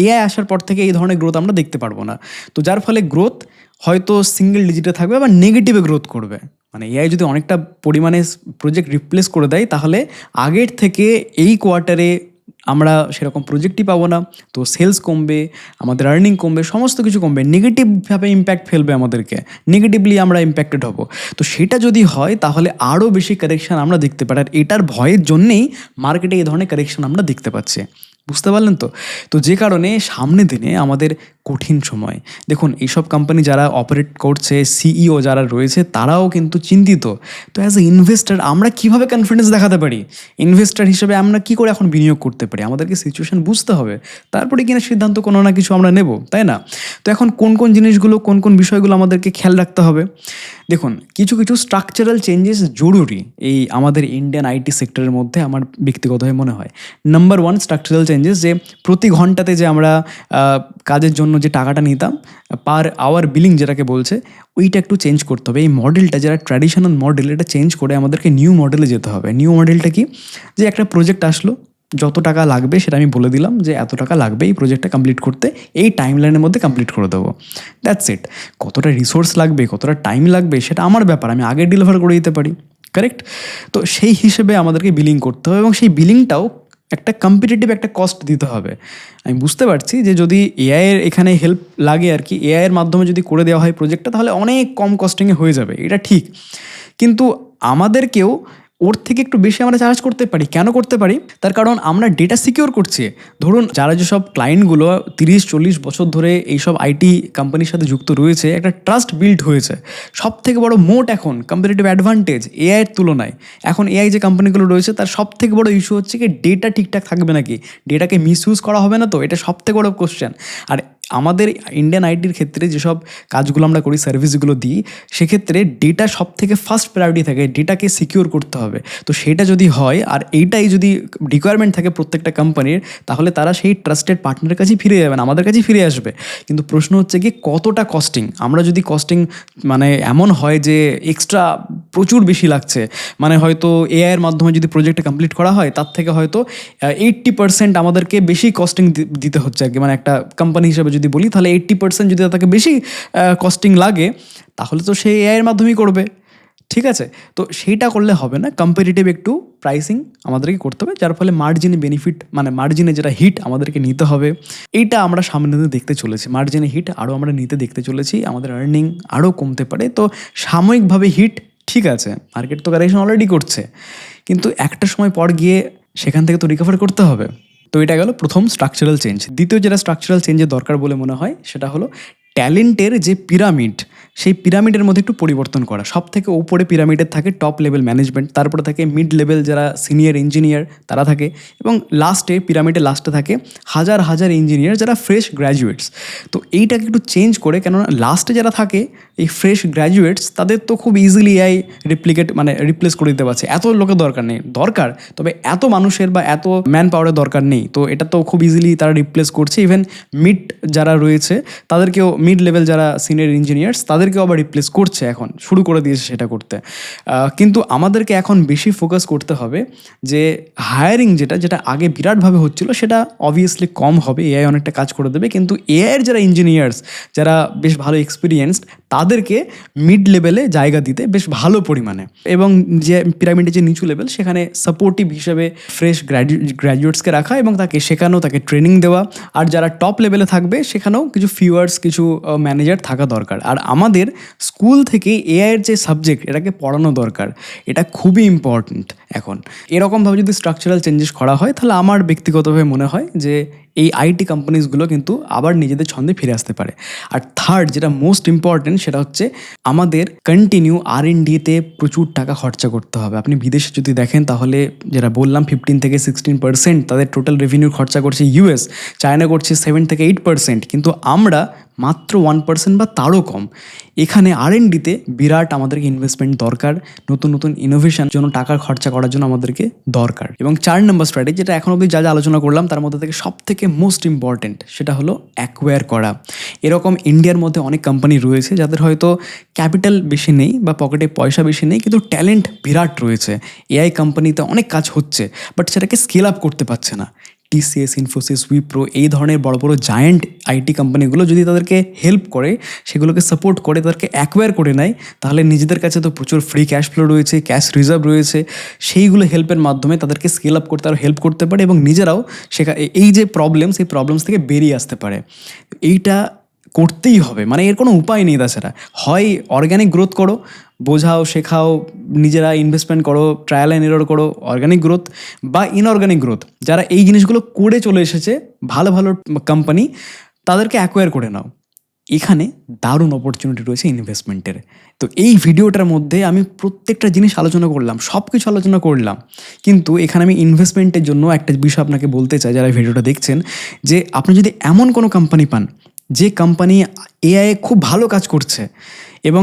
এআই আসার পর থেকে এই ধরনের গ্রোথ আমরা দেখতে পারবো না। তো যার ফলে গ্রোথ হয়তো সিঙ্গেল ডিজিটে থাকবে বা নেগেটিভে গ্রোথ করবে। মানে এআই যদি অনেকটা পরিমাণে প্রজেক্ট রিপ্লেস করে দেয়, তাহলে আগের থেকে এই কোয়ার্টারে আমরা সেরকম প্রজেক্টই পাবো না, তো সেলস কমবে, আমাদের আর্নিং কমবে, সমস্ত কিছু কমবে, নেগেটিভভাবে ইম্প্যাক্ট ফেলবে আমাদেরকে, নেগেটিভলি আমরা ইম্প্যাক্টেড হব। তো সেটা যদি হয় তাহলে আরও বেশি কারেকশান আমরা দেখতে পারি। আর এটার ভয়ের জন্যেই মার্কেটে এই ধরনের কারেকশান আমরা দেখতে পাচ্ছি। বুঝতে পারলেন তো? তো যে কারণে সামনের দিনে আমাদের কঠিন সময়। দেখুন এইসব কোম্পানি যারা অপারেট করছে, সিইও যারা রয়েছে, তারাও কিন্তু চিন্তিত। তো অ্যাজ এ ইনভেস্টার আমরা কীভাবে কনফিডেন্স দেখাতে পারি? ইনভেস্টার হিসেবে আমরা কী করে এখন বিনিয়োগ করতে পারি? আমাদেরকে সিচুয়েশন বুঝতে হবে, তারপরে কিনা সিদ্ধান্ত কোনো না কিছু আমরা নেব, তাই না? তো এখন কোন কোন জিনিসগুলো, কোন কোন বিষয়গুলো আমাদেরকে খেয়াল রাখতে হবে? দেখুন কিছু কিছু স্ট্রাকচারাল চেঞ্জেস জরুরি এই আমাদের ইন্ডিয়ান আইটি সেক্টরের মধ্যে, আমার ব্যক্তিগতভাবে মনে হয়। নাম্বার 1 স্ট্রাকচারাল চেঞ্জেস, যে প্রতি ঘন্টাতে যে আমরা কাজের জন্য যে টাকাটা নিতাম, পার আওয়ার বিলিং যেটাকে বলছে, ওইটা একটু চেঞ্জ করতে হবে। এই মডেলটা যারা ট্র্যাডিশনাল মডেল, এটা চেঞ্জ করে আমাদেরকে নিউ মডেলে যেতে হবে। নিউ মডেলটা কি? যে একটা প্রজেক্ট আসলো, যত টাকা লাগবে সেটা আমি বলে দিলাম যে এত টাকা লাগবে এই প্রজেক্টটা কমপ্লিট করতে, এই টাইম লাইনের মধ্যে কমপ্লিট করে দেবো, দ্যাটস ইট। কতটা রিসোর্স লাগবে, কতটা টাইম লাগবে সেটা আমার ব্যাপার, আমি আগে ডেলিভার করে দিতে পারি, কারেক্ট? তো সেই হিসেবে আমাদেরকে বিলিং করতে হবে এবং সেই বিলিংটাও একটা কম্পিটিটিভ একটা কস্ট দিতে হবে। আমি বুঝতে পারছি যে যদি এআইয়ের এখানে হেল্প লাগে আর কি, এআইয়ের মাধ্যমে যদি করে দেওয়া হয় প্রজেক্টটা, তাহলে অনেক কম কস্টিংয়ে হয়ে যাবে, এটা ঠিক। কিন্তু আমাদেরকেও ওর থেকে একটু বেশি আমরা চার্জ করতে পারি। কেন করতে পারি? তার কারণ আমরা ডেটা সিকিউর করছি। ধরুন যারা যেসব ক্লায়েন্টগুলো 30-40 বছর ধরে এইসব আইটি কোম্পানির সাথে যুক্ত রয়েছে, একটা ট্রাস্ট বিল্ড হয়েছে। সব থেকে বড় মোট এখন কম্পারেটিভ অ্যাডভান্টেজ এআইয়ের তুলনায়, এখন এআই যে কোম্পানিগুলো রয়েছে তার সব থেকে বড় ইস্যু হচ্ছে কি ডেটা ঠিকঠাক থাকবে নাকি, ডেটাকে মিসইউজ করা হবে না তো, এটা সব থেকে বড় কোশ্চেন। আর আমাদের ইন্ডিয়ান আইটির ক্ষেত্রে যেসব কাজগুলো আমরা করি, সার্ভিসগুলো দিই, সেক্ষেত্রে ডেটা সব থেকে ফার্স্ট প্রায়োরিটি থাকে, ডেটাকে সিকিউর করতে হবে। তো সেটা যদি হয় আর এইটাই যদি রিকোয়ারমেন্ট থাকে প্রত্যেকটা কোম্পানির, তাহলে তারা সেই ট্রাস্টেড পার্টনারের কাছেই ফিরে যাবেন, আমাদের কাছেই ফিরে আসবে। কিন্তু প্রশ্ন হচ্ছে কি কতটা কস্টিং, আমরা যদি কস্টিং মানে এমন হয় যে এক্সট্রা প্রচুর বেশি লাগছে, মানে হয়তো এআইয়ের মাধ্যমে যদি প্রজেক্টটা কমপ্লিট করা হয় তার থেকে হয়তো 80% আমাদেরকে বেশি কস্টিং দিতে হচ্ছে আর কি, মানে একটা কোম্পানি হিসেবে যদি বলি, তাহলে 80% যদি তাকে বেশি কস্টিং লাগে, তাহলে তো সে এআইয়ের মাধ্যমেই করবে। ঠিক আছে, তো সেইটা করলে হবে না, কম্পারেটিভ একটু প্রাইসিং আমাদেরকে করতে হবে, যার ফলে মার্জিনে বেনিফিট, মানে মার্জিনে যেটা হিট আমাদেরকে নিতে হবে, এইটা আমরা সামনে দেখতে চলেছি। মার্জিনে হিট আরও আমরা নিতে দেখতে চলেছি, আমাদের আর্নিং আরও কমতে পারে। তো সাময়িকভাবে হিট ঠিক আছে, মার্কেট তো কারেকশন অলরেডি করছে, কিন্তু একটা সময় পর গিয়ে সেখান থেকে তো রিকভার করতে হবে। তো এটা গেল প্রথম স্ট্রাকচারাল চেঞ্জ। দ্বিতীয় যেটা স্ট্রাকচারাল চেঞ্জের দরকার বলে মনে হয় সেটা হলো ট্যালেন্টের যে পিরামিড, সেই পিরামিডের মধ্যে একটু পরিবর্তন করা। সব থেকে উপরে পিরামিডের থাকে টপ লেভেল ম্যানেজমেন্ট, তারপরে থাকে মিড লেভেল যারা সিনিয়র ইঞ্জিনিয়ার তারা থাকে, এবং লাস্টে পিরামিডের লাস্টে থাকে হাজার হাজার ইঞ্জিনিয়ার যারা ফ্রেশ গ্র্যাজুয়েটস। তো এইটাকে একটু চেঞ্জ করে, কেননা লাস্টে যারা থাকে এই ফ্রেশ গ্র্যাজুয়েটস, তাদের তো খুব ইজিলি এআই রিপ্লেস করে দিতে পারছে, এত লোকের দরকার নেই, দরকার তবে এত মানুষের বা এত ম্যান পাওয়ারের দরকার নেই। তো এটা তো খুব ইজিলি তারা রিপ্লেস করছে। ইভেন মিড যারা রয়েছে তাদেরকেও, মিড লেভেল যারা সিনিয়র ইঞ্জিনিয়ার্স তাদেরকেও আবার রিপ্লেস করছে, এখন শুরু করে দিয়েছে সেটা করতে। কিন্তু আমাদেরকে এখন বেশি ফোকাস করতে হবে যে হায়ারিং যেটা আগে বিরাটভাবে হচ্ছিল সেটা অবভিয়াসলি কম হবে, এআই অনেকটা কাজ করে দেবে। কিন্তু এআইয়ের যারা ইঞ্জিনিয়ার্স, যারা বেশ ভালো এক্সপিরিয়েন্সড, তাদেরকে মিড লেভেলে জায়গা দিতে বেশ ভালো পরিমাণে, এবং যে পিরামিডের যে নিচু লেভেল সেখানে সাপোর্টিভ হিসেবে ফ্রেশ গ্র্যাজুয়েটসকে রাখা এবং তাকে শেখানো, তাকে ট্রেনিং দেওয়া। আর যারা টপ লেভেলে থাকবে সেখানেও কিছু ফিওয়ার্স, কিছু ম্যানেজার থাকা দরকার। আর আমাদের স্কুল থেকে এআইয়ের যে সাবজেক্ট, এটাকে পড়ানো দরকার, এটা খুবই ইম্পর্ট্যান্ট। এখন এরকমভাবে যদি স্ট্রাকচারাল চেঞ্জেস করা হয়, তাহলে আমার ব্যক্তিগতভাবে মনে হয় যে এই আইটি কোম্পানিজগুলো কিন্তু আবার নিজেদের ছন্দে ফিরে আসতে পারে। আর থার্ড যেটা মোস্ট ইম্পর্ট্যান্ট, সেটা হচ্ছে আমাদের কন্টিনিউ R&Dতে প্রচুর টাকা খরচা করতে হবে। আপনি বিদেশে যদি দেখেন তাহলে যেটা বললাম 15-16% তাদের টোটাল রেভিনিউ খরচা করছে ইউএস, চায়না করছে 7-8%, কিন্তু আমরা মাত্র 1% বা তারও কম। এখানে R&Dতে বিরাট আমাদেরকে ইনভেস্টমেন্ট দরকার, নতুন নতুন ইনোভেশন জন্য টাকা খরচা করার জন্য আমাদেরকে দরকার। এবং 4 নম্বর স্ট্র্যাটেজি, যেটা এখন অবধি যা আলোচনা করলাম তার মধ্যে থেকে সব থেকে মোস্ট ইম্পর্টেন্ট, সেটা হলো অ্যাকোয়ার করা। এরকম ইন্ডিয়ার মধ্যে অনেক কোম্পানি রয়েছে যাদের হয়তো ক্যাপিটাল বেশি নেই বা পকেটে পয়সা বেশি নেই, কিন্তু ট্যালেন্ট বিরাট রয়েছে, এআই কোম্পানিতে অনেক কাজ হচ্ছে, বাট সেটাকে স্কেল আপ করতে পারছে না। টিসিএস, ইনফোসিস, উইপ্রো, এই ধরনের বড় বড় জায়ান্ট আইটি কোম্পানিগুলো যদি তাদেরকে হেল্প করে, সেগুলোকে সাপোর্ট করে, তাদেরকে অ্যাকোয়ার করে নেয়, তাহলে নিজেদের কাছে তো প্রচুর ফ্রি ক্যাশ ফ্লো রয়েছে, ক্যাশ রিজার্ভ রয়েছে, সেইগুলো হেল্পের মাধ্যমে তাদেরকে স্কেল আপ করতে আরও হেল্প করতে পারে, এবং নিজেরাও এই যে প্রবলেম, সেই প্রবলেমস থেকে বেরিয়ে আসতে পারে। এইটা করতেই হবে, মানে এর কোনো উপায় নেই তাছাড়া। হয় অর্গ্যানিক গ্রোথ করো, বোঝাও, শেখাও, নিজেরা ইনভেস্টমেন্ট করো, ট্রায়াল অ্যান্ড এরর করো, অর্গ্যানিক গ্রোথ বা ইনঅর্গ্যানিক গ্রোথ, যারা এই জিনিসগুলো করে চলে এসেছে ভালো ভালো কোম্পানি, তাদেরকে অ্যাকোয়ার করে নাও। এখানে দারুণ অপরচুনিটি রয়েছে ইনভেস্টমেন্টের। তো এই ভিডিওটার মধ্যে আমি প্রত্যেকটা জিনিস আলোচনা করলাম, সব কিছু আলোচনা করলাম, কিন্তু এখানে আমি ইনভেস্টমেন্টের জন্য একটা বিষয় আপনাকে বলতে চাই, যারা ভিডিওটা দেখছেন, যে আপনি যদি এমন কোনো কোম্পানি পান যে কোম্পানি এআই খুব ভালো কাজ করছে এবং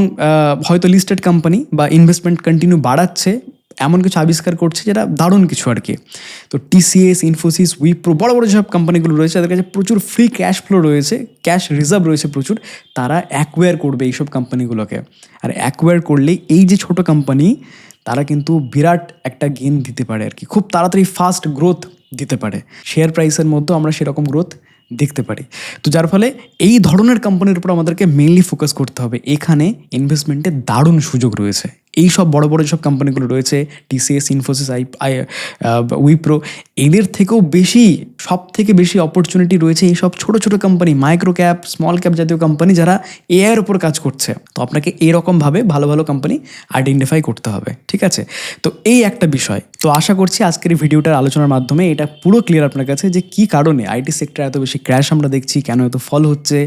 হয়তো লিস্টেড কোম্পানি বা ইনভেস্টমেন্ট কন্টিনিউ বাড়াচ্ছে, এমন কিছু আবিষ্কার করছে যেটা দারুণ কিছু আর কি। তো টিসিএস, ইনফোসিস, উইপ্রো, বড় বড় যেসব কোম্পানিগুলো রয়েছে, তাদের কাছে প্রচুর ফ্রি ক্যাশ ফ্লো রয়েছে, ক্যাশ রিজার্ভ রয়েছে প্রচুর, তারা অ্যাকোয়ার করবে এইসব কোম্পানিগুলোকে। আর অ্যাকোয়ার করলে এই যে ছোটো কোম্পানি, তারা কিন্তু বিরাট একটা গেইন দিতে পারে আর কি, খুব তাড়াতাড়ি ফাস্ট গ্রোথ দিতে পারে। শেয়ার প্রাইসের মধ্যেও আমরা সেরকম গ্রোথ দেখতে পারি। তো যার ফলে এই ধরনের কোম্পানির উপর আমাদেরকে মেইনলি ফোকাস করতে হবে। এখানে ইনভেস্টমেন্টের দারুণ সুযোগ রয়েছে, এই সব বড় বড় যেসব কোম্পানিগুলো রয়েছে, টিসিএস, ইনফোসিস, উইপ্রো, এদের থেকেও বেশি, সব থেকে বেশি অপরচুনিটি রয়েছে এই সব ছোটো ছোটো company, micro cap, small cap জাতীয় কোম্পানি যারা এআইয়ের ওপর কাজ করছে। তো আপনাকে এরকমভাবে ভালো ভালো কোম্পানি আইডেন্টিফাই করতে হবে, ঠিক আছে? তো এই একটা বিষয়। তো আশা করছি আজকের এই ভিডিওটার আলোচনার মাধ্যমে এটা পুরো ক্লিয়ার আপনার কাছে যে কী কারণে আইটি সেক্টর এত বেশি ক্র্যাশ আমরা দেখছি, কেন এত ফল হচ্ছে,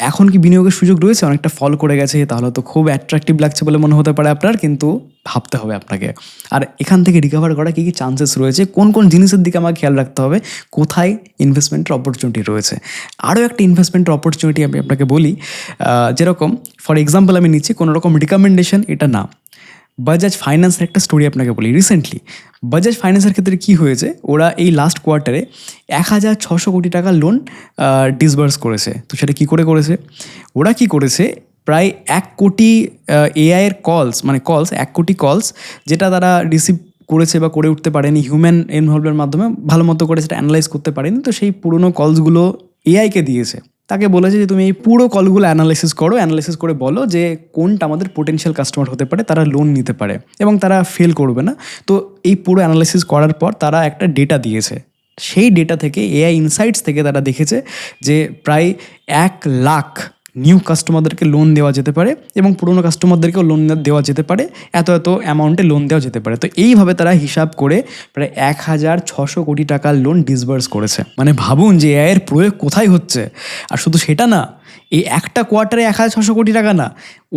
এখন কি বিনিয়োগের সুযোগ রয়েছে? অনেকটা ফল করে গেছে, তাহলে তো খুব অ্যাট্রাকটিভ লাগছে বলে মনে হতে পারে আপনার, কিন্তু ভাবতে হবে আপনাকে। আর এখান থেকে রিকভার করা কী কী চান্সেস রয়েছে, কোন কোন জিনিসের দিকে আমাকে খেয়াল রাখতে হবে, কোথায় ইনভেস্টমেন্টের অপরচুনিটি রয়েছে। আরও একটা ইনভেস্টমেন্টের অপরচুনিটি আমি আপনাকে বলি, যেরকম ফর এক্সাম্পল আমি নিচ্ছি, কোনো রকম রিকমেন্ডেশন এটা না, বাজাজ ফাইন্যান্সের একটা স্টোরি আপনাকে বলি। রিসেন্টলি বাজাজ ফাইন্যান্সের ক্ষেত্রে কী হয়েছে, ওরা এই লাস্ট কোয়ার্টারে 1,600 কোটি টাকার লোন ডিসবার্স করেছে। তো সেটা কী করে করেছে? ওরা কি করেছে, প্রায় 1 কোটি এআইয়ের কলস 1 কোটি কলস, যেটা তারা রিসিভ করেছে বা করে উঠতে পারেনি, হিউম্যান ইনভলভের মাধ্যমে ভালো মতো করে সেটা অ্যানালাইজ করতে পারেনি। তো সেই পুরোনো কলসগুলো এআইকে দিয়েছে, তাকে বলেছে যে তুমি এই পুরো কলগুলো অ্যানালাইসিস করে বলো যে কোনটা আমাদের পোটেনশিয়াল কাস্টমার হতে পারে, তারা লোন নিতে পারে এবং তারা ফেল করবে না। তো এই পুরো অ্যানালাইসিস করার পর তারা একটা ডেটা দিয়েছে। সেই ডেটা থেকে, এআই ইনসাইটস থেকে তারা দেখেছে যে প্রায় 1 লাখ নিউ কাস্টমারদেরকে লোন দেওয়া যেতে পারে এবং পুরোনো কাস্টমারদেরকেও লোন দেওয়া যেতে পারে, এত এত অ্যামাউন্টে লোন দেওয়া যেতে পারে। তো এইভাবে তারা হিসাব করে প্রায় 1,600 কোটি টাকার লোন ডিসবার্স করেছে। মানে ভাবুন যে এআইয়ের প্রয়োগ কোথায় হচ্ছে। আর শুধু সেটা না, এই একটা কোয়ার্টারে 1,600 কোটি টাকা না,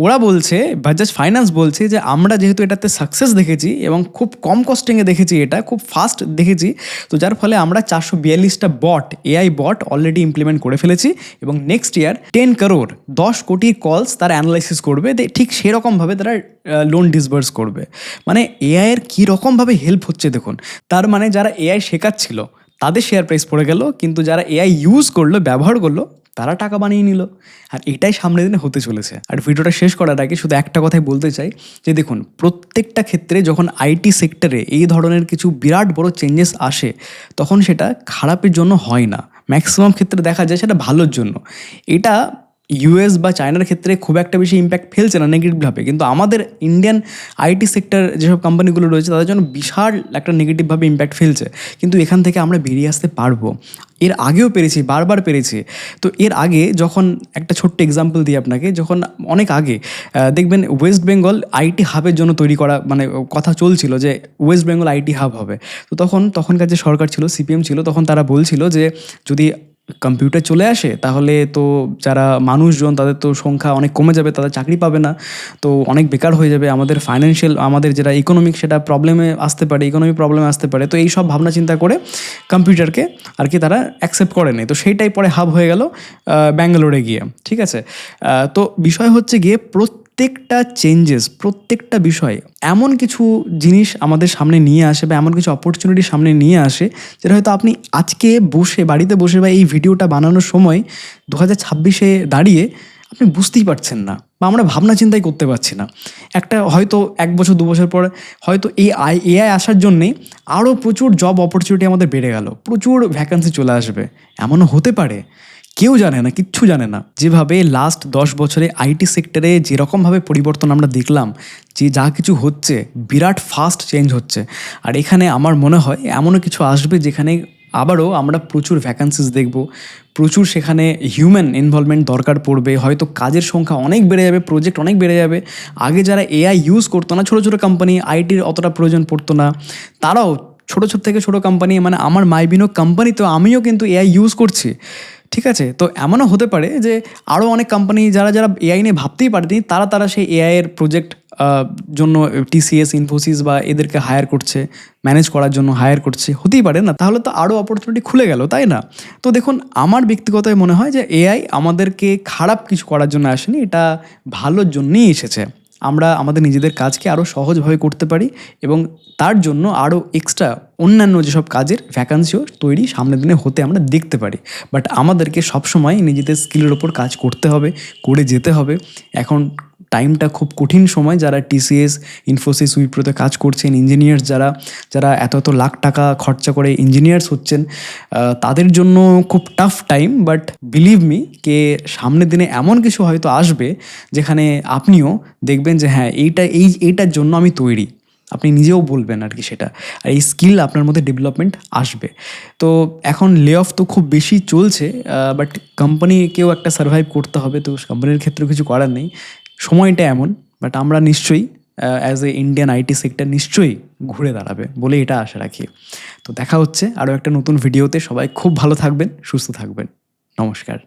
ওরা বলছে, বাজাজ ফাইন্যান্স বলছে যে আমরা যেহেতু এটাতে সাকসেস দেখেছি এবং খুব কম কস্টিংয়ে দেখেছি, এটা খুব ফাস্ট দেখেছি, তো যার ফলে আমরা 442টা এআই বট অলরেডি ইমপ্লিমেন্ট করে ফেলেছি এবং নেক্সট ইয়ার 10 করোড় 10 কোটি কলস তারা অ্যানালাইসিস করবে, ঠিক সেরকমভাবে তারা লোন ডিসবার্স করবে। মানে এআইয়ের কীরকমভাবে হেল্প হচ্ছে দেখুন। তার মানে যারা এআই শেখাচ্ছিল তাদের শেয়ার প্রাইস পড়ে গেল, কিন্তু যারা এআই ইউজ করলো, ব্যবহার করলো, তারা টাকা বানিয়ে নিল। আর এটাই সামনের দিনে হতে চলেছে। আর ভিডিওটা শেষ করার আগে শুধু একটা কথাই বলতে চাই যে দেখুন, প্রত্যেকটা ক্ষেত্রে যখন আইটি সেক্টরে এই ধরনের কিছু বিরাট বড় চেঞ্জেস আসে, তখন সেটা খারাপের জন্য হয় না, ম্যাক্সিমাম ক্ষেত্রে দেখা যায় সেটা ভালোর জন্য। এটা ইউএস বা চায়নার ক্ষেত্রে খুব একটা বেশি ইম্প্যাক্ট ফেলছে না নেগেটিভভাবে, কিন্তু আমাদের ইন্ডিয়ান আইটি সেক্টর যেসব কোম্পানিগুলো রয়েছে তাদের জন্য বিশাল একটা নেগেটিভভাবে ইম্প্যাক্ট ফেলছে। কিন্তু এখান থেকে আমরা বেরিয়ে আসতে পারবো, এর আগেও পেরেছি, বারবার পেরেছি। তো এর আগে যখন একটা ছোট্ট এক্সাম্পল দিই আপনাকে, যখন অনেক আগে দেখবেন ওয়েস্ট বেঙ্গল আইটি হাবের জন্য তৈরি করা, মানে কথা চলছিল যে ওয়েস্ট বেঙ্গল আইটি হাব হবে। তো তখনকার যে সরকার ছিল, সিপিএম ছিল, তখন তারা বলছিল যে যদি কম্পিউটার চলে আসে তাহলে তো যারা মানুষজন তাদের তো সংখ্যা অনেক কমে যাবে, তাদের চাকরি পাবে না, তো অনেক বেকার হয়ে যাবে, আমাদের ফাইন্যান্সিয়াল, আমাদের যেটা ইকোনমিক, সেটা প্রবলেমে আসতে পারে। তো এই সব ভাবনা চিন্তা করে কম্পিউটারকে আর কি তারা অ্যাকসেপ্ট করেনি। তো সেইটাই পরে হাব হয়ে গেল ব্যাঙ্গালোরে গিয়ে, ঠিক আছে? তো বিষয় হচ্ছে গিয়ে প্রত্যেকটা চেঞ্জেস, প্রত্যেকটা বিষয় এমন কিছু জিনিস আমাদের সামনে নিয়ে আসে বা এমন কিছু অপরচুনিটি সামনে নিয়ে আসে, যেটা হয়তো আপনি আজকে বাড়িতে বসে বা এই ভিডিওটা বানানোর সময় 2026-এ দাঁড়িয়ে আপনি বুঝতেই পারছেন না, বা আমরা ভাবনা চিন্তাই করতে পারছি না। একটা হয়তো 1 বছর 2 বছর পরে হয়তো এই এআই আসার জন্যেই আরও প্রচুর জব অপরচুনিটি আমাদের বেড়ে গেল, প্রচুর ভ্যাকান্সি চলে আসবে, এমনও হতে পারে। কেউ জানে না, কিচ্ছু জানে না। যেভাবে লাস্ট 10 বছরে আইটি সেক্টরে যেরকমভাবে পরিবর্তন আমরা দেখলাম, যে যা কিছু হচ্ছে, বিরাট ফাস্ট চেঞ্জ হচ্ছে। আর এখানে আমার মনে হয় এমনও কিছু আসবে যেখানে আবারও আমরা প্রচুর ভ্যাকান্সিস দেখব, প্রচুর সেখানে হিউম্যান ইনভলভমেন্ট দরকার পড়বে, হয়তো কাজের সংখ্যা অনেক বেড়ে যাবে, প্রজেক্ট অনেক বেড়ে যাবে। আগে যারা এআই ইউজ করতো না, ছোটো ছোটো কোম্পানি, আইটির অতটা প্রয়োজন পড়তো না, তারাও ছোটো থেকে ছোটো কোম্পানি, মানে আমার মাইবিনো কোম্পানিতেও আমিও কিন্তু এআই ইউজ করছি, ঠিক আছে? তো এমনও হতে পারে যে আরও অনেক কোম্পানি যারা এআই নিয়ে ভাবতেই পারেনি, তারা সেই এআইয়ের প্রজেক্ট জন্য টিসিএস, ইনফোসিস বা এদেরকে হায়ার করছে, ম্যানেজ করার জন্য হায়ার করছে, হতেই পারে না? তাহলে তো আরও অপরচুনিটি খুলে গেল, তাই না? তো দেখুন, আমার ব্যক্তিগত মনে হয় যে এআই আমাদেরকে খারাপ কিছু করার জন্য আসেনি, এটা ভালোর জন্যই এসেছে। আমরা আমাদের নিজেদের কাজকে আরও সহজভাবে করতে পারি এবং তার জন্য আরও এক্সট্রা অন্যান্য যেসব কাজের ভ্যাকান্সিও তৈরি সামনের দিনে হতে আমরা দেখতে পারি। বাট আমাদেরকে সবসময় নিজেদের স্কিলের ওপর কাজ করতে হবে, করে যেতে হবে। এখন টাইমটা খুব কঠিন সময়। যারা টিসিএস, ইনফোসিস, উইপ্রোতে কাজ করছেন, ইঞ্জিনিয়ার্স যারা যারা এত এত লাখ টাকা খরচা করে ইঞ্জিনিয়ার্স হচ্ছেন, তাদের জন্য খুব tough time. But believe me কে সামনের দিনে এমন কিছু হয়তো আসবে যেখানে আপনিও দেখবেন যে হ্যাঁ এইটার জন্য আমি তৈরি, আপনি নিজেও বলবেন আর কি সেটা। আর এই স্কিল আপনার মধ্যে ডেভেলপমেন্ট আসবে। তো এখন লে অফ তো খুব বেশি চলছে, বাট কোম্পানিকেও একটা সার্ভাইভ করতে হবে, তো কোম্পানির ক্ষেত্রেও কিছু করার নেই, সময়টা এমন। বাট আমরা নিশ্চয়ই as a Indian IT sector নিশ্চয়ই ঘুরে দাঁড়াবে বলে এটা আশা রাখি। তো দেখা হচ্ছে আরও একটা নতুন ভিডিওতে। সবাই খুব ভালো থাকবেন, সুস্থ থাকবেন। নমস্কার।